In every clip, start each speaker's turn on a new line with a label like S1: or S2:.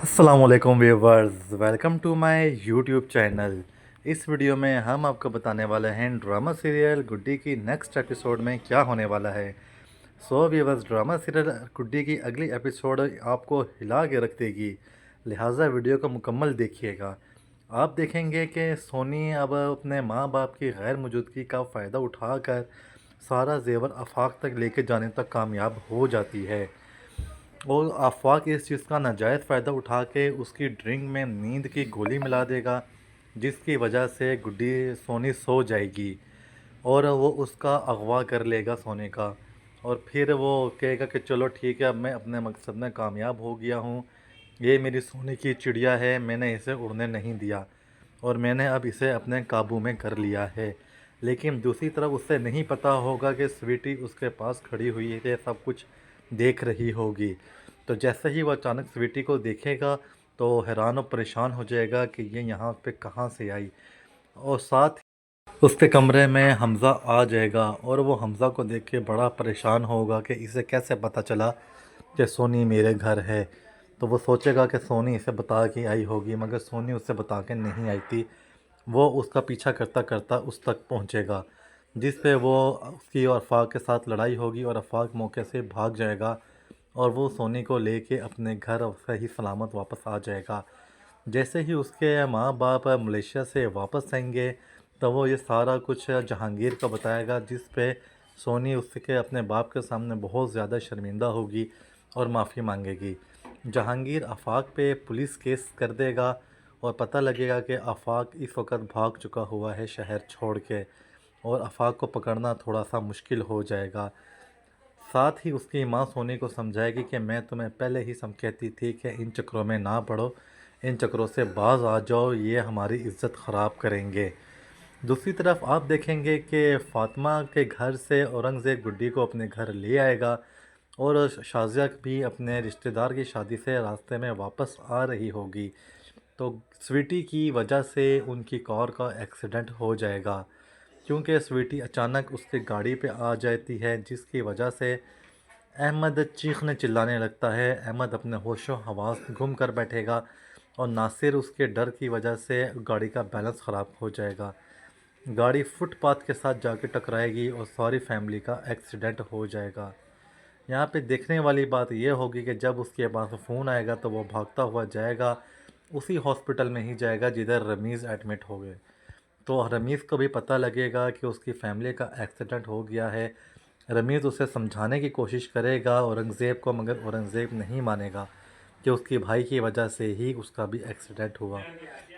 S1: अस्सलाम वालेकुम viewers, welcome to my YouTube channel. इस वीडियो में हम आपको बताने वाले हैं ड्रामा सीरियल गुड्डी की नेक्स्ट एपिसोड में क्या होने वाला है। सो व्यूवर्स, ड्रामा सीरियल गुड्डी की अगली एपिसोड आपको हिला के रख देगी, लिहाजा वीडियो को मुकम्मल देखिएगा। आप देखेंगे कि सोनी अब अपने माँ बाप की गैर मौजूदगी का फ़ायदा उठाकर सारा जेवर आफाक तक लेके जाने तक कामयाब हो जाती है और आफाक इस चीज़ का नाजायज़ फ़ायदा उठा के उसकी ड्रिंक में नींद की गोली मिला देगा, जिसकी वजह से गुड्डी सोनी सो जाएगी और वो उसका अगवा कर लेगा सोने का। और फिर वो कहेगा कि चलो ठीक है, अब मैं अपने मकसद में कामयाब हो गया हूँ, ये मेरी सोने की चिड़िया है, मैंने इसे उड़ने नहीं दिया और मैंने अब इसे अपने काबू में कर लिया है। लेकिन दूसरी तरफ उसे नहीं पता होगा कि स्वीटी उसके पास खड़ी हुई है, सब कुछ देख रही होगी। तो जैसे ही वो अचानक स्वीटी को देखेगा तो हैरान और परेशान हो जाएगा कि ये यहाँ पे कहाँ से आई। और साथ ही उसके कमरे में हमज़ा आ जाएगा और वो हमज़ा को देख के बड़ा परेशान होगा कि इसे कैसे पता चला कि सोनी मेरे घर है। तो वो सोचेगा कि सोनी इसे बता के आई होगी, मगर सोनी उसे बता के नहीं आई थी। वो उसका पीछा करता करता उस तक पहुंचेगा, जिस पे वो उसकी और आफाक के साथ लड़ाई होगी और आफाक मौके से भाग जाएगा और वो सोनी को लेके अपने घर सही सलामत वापस आ जाएगा। जैसे ही उसके माँ बाप मलेशिया से वापस आएंगे तो वो ये सारा कुछ जहांगीर को बताएगा, जिस पे सोनी उसके अपने बाप के सामने बहुत ज़्यादा शर्मिंदा होगी और माफ़ी मांगेगी। जहांगीर आफाक पे पुलिस केस कर देगा और पता लगेगा कि आफाक इस वक्त भाग चुका हुआ है शहर छोड़ के, और आफाक को पकड़ना थोड़ा सा मुश्किल हो जाएगा। साथ ही उसकी माँ सोनी को समझाएगी कि मैं तुम्हें पहले ही कहती थी कि इन चक्रों में ना पड़ो, इन चक्रों से बाज आ जाओ, ये हमारी इज्जत ख़राब करेंगे। दूसरी तरफ आप देखेंगे कि फ़ातिमा के घर से औरंगज़ेब गुड्डी को अपने घर ले आएगा और शाज़िया भी अपने रिश्तेदार की शादी से रास्ते में वापस आ रही होगी। तो स्वीटी की वजह से उनकी कार का एक्सीडेंट हो जाएगा, क्योंकि स्वीटी अचानक उसकी गाड़ी पे आ जाती है, जिसकी वजह से अहमद चीखने चिल्लाने लगता है। अहमद अपने होशो हवास गुम कर बैठेगा और नासिर उसके डर की वजह से गाड़ी का बैलेंस ख़राब हो जाएगा। गाड़ी फुटपाथ के साथ जाके टकराएगी और सारी फैमिली का एक्सीडेंट हो जाएगा। यहाँ पे देखने वाली बात यह होगी कि जब उसके पास फ़ोन आएगा तो वो भागता हुआ जाएगा, उसी हॉस्पिटल में ही जाएगा जिधर रमीज़ एडमिट हो गए। तो रमीज़ को भी पता लगेगा कि उसकी फैमिली का एक्सीडेंट हो गया है। रमीज़ उसे समझाने की कोशिश करेगा औरंगज़ेब को, मगर औरंगज़ेब नहीं मानेगा कि उसकी भाई की वजह से ही उसका भी एक्सीडेंट हुआ।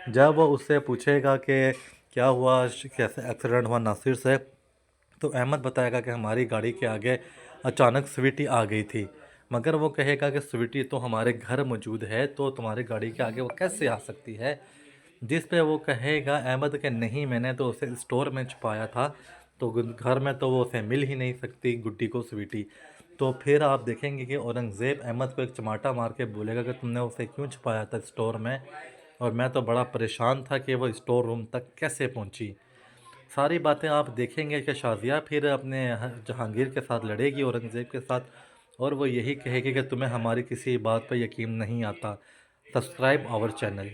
S1: जब वो उससे पूछेगा कि क्या हुआ, कैसे एक्सीडेंट हुआ नासिर से, तो अहमद बताएगा कि हमारी गाड़ी के आगे अचानक स्वीटी आ गई थी। मगर वो कहेगा कि स्वीटी तो हमारे घर मौजूद है, तो तुम्हारी गाड़ी के आगे वो कैसे आ सकती है। जिस पे वो कहेगा अहमद कि नहीं, मैंने तो उसे स्टोर में छुपाया था, तो घर में तो वो उसे मिल ही नहीं सकती गुड्डी को स्वीटी। तो फिर आप देखेंगे कि औरंगज़ेब अहमद को एक चमाटा मार के बोलेगा कि तुमने उसे क्यों छुपाया था स्टोर में, और मैं तो बड़ा परेशान था कि वो स्टोर रूम तक कैसे पहुंची। सारी बातें आप देखेंगे कि शाज़िया फिर अपने जहांगीर के साथ लड़ेगी औरंगज़ेब के साथ, और वो यही कहेगी कि तुम्हें हमारी किसी बात पर यकीन नहीं आता। Subscribe our channel.